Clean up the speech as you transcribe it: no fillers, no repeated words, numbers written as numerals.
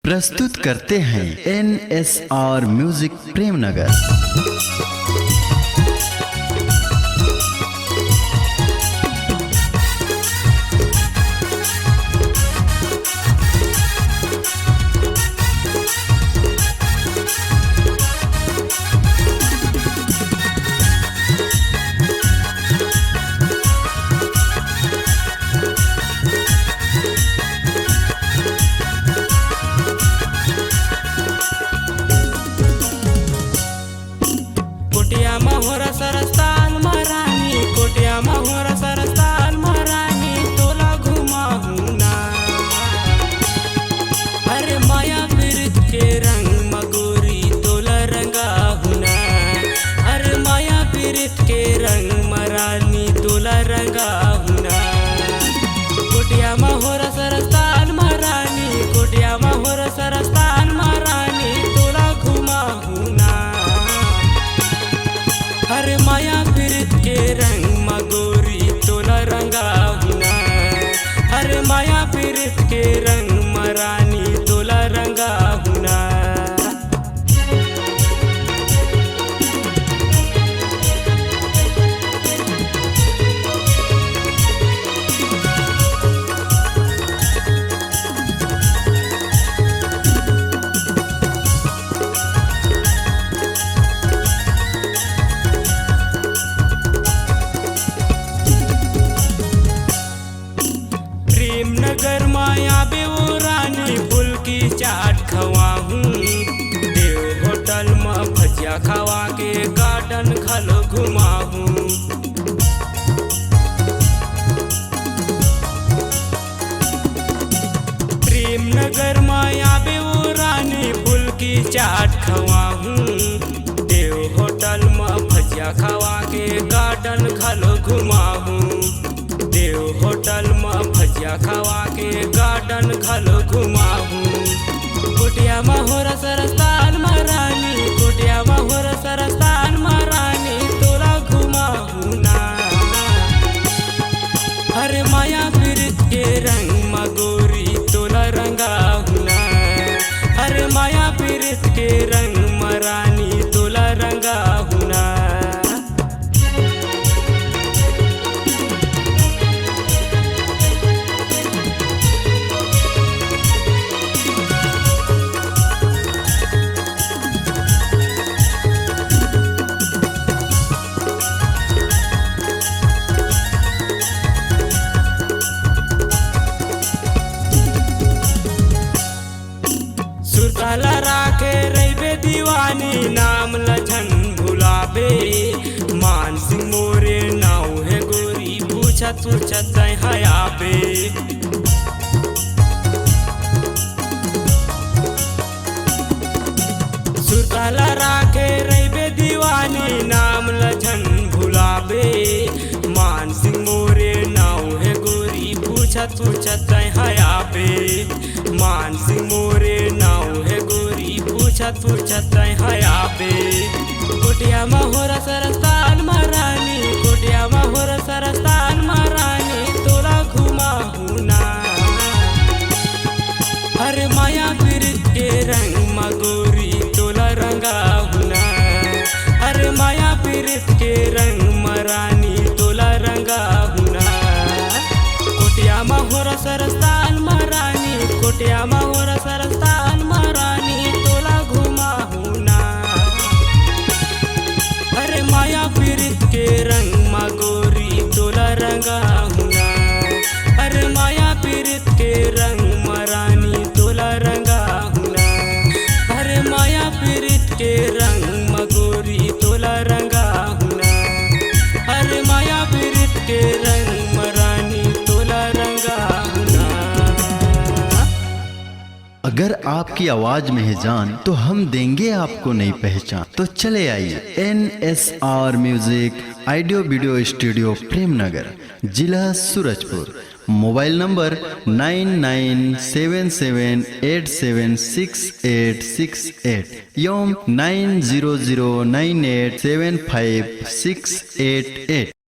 प्रस्तुत करते हैं NSR म्यूजिक प्रेमनगर। कोटिया महोरा सरस्तान महारानी, कोटिया महोरा सरस्तान महारानी, तोला घुमाऊं ना। अरे माया पीरित के रंग मगोरी तोला रंगाहूं ना। अरे माया पीरित के रंग महारानी तोला रंगाहूं ना। कोटिया महोरा सरस्तान महारानी, कोटिया महोरा सरस्तान महारानी, तोला घुमाऊं ना। अरे माया पीरित के रंग मगोरी तोला रंगाहूं ना। अरे माया पीरित के रंग महारानी तोला रंगाहूं ना। प्रेमनगर माया बेवो रानी फूल की चाट खवाहूं। देव होटल में भजिया खवा के गार्डन खल घुमाहूं। प्रेमनगर माया बेवो रानी फूल की चाट खवाहूं। देव होटल में भजिया खवा के गार्डन खल घुमाहूं। देव होटल में भजिया खवा के गार्डन खल घुमाहूं। कोटिया महोरा सरस्तान महारानी, कोटिया महोरा सरस्तान महारानी, तोला घुमाहूं ना। अरे माया पीरित के रंग मगोरी तोला रंगाहूं ना। अरे माया पीरित के रंग महारानी तोला रंगाहूं ना। सुरताला राखे रैबे दीवानी, नाम लछन भुलाबे। मान सिंह मोरे नाव है गोरी, पूछत पूछत हयाबे। सुरताला राखे रैबे दीवानी, नाम लछन भुलाबे। मान सिंह मोरे नाव है गोरी, पूछत पूछत हयाबे। मान सिंह मोरे नाव है गोरी, पूछत पूछत हयाबे। कोटिया महोरा सरस्तान महारानी, कोटिया महोरा सरस्तान महारानी, तोला घुमाहूं ना। अरे माया पीरित के रंग मगोरी तोला रंगाहूं ना। अरे माया पीरित के रंग महारानी तोला रंगाहूं ना। कोटिया महोरा सरस्तान महारानी, कोटिया महोरा सरस्तान महारानी, तोला घुमाहूं ना। अरे माया पीरित के रंग मगोरी तोला रंगाहूं ना। अरे माया पीरित के रंग महारानी तोला रंगाहूं ना। अरे माया पीरित के रंग मगोरी तोला रंगाहूं ना। अरे माया पीरित के रंग महारानी तोला रंगाहूं ना। अगर आपकी आवाज में है जान तो हम देंगे आपको नई पहचान। तो चले आइए NSR music audio video studio Premnagar, जिला सूरजपुर। मोबाइल नंबर 9977876868 एवं 9009875688।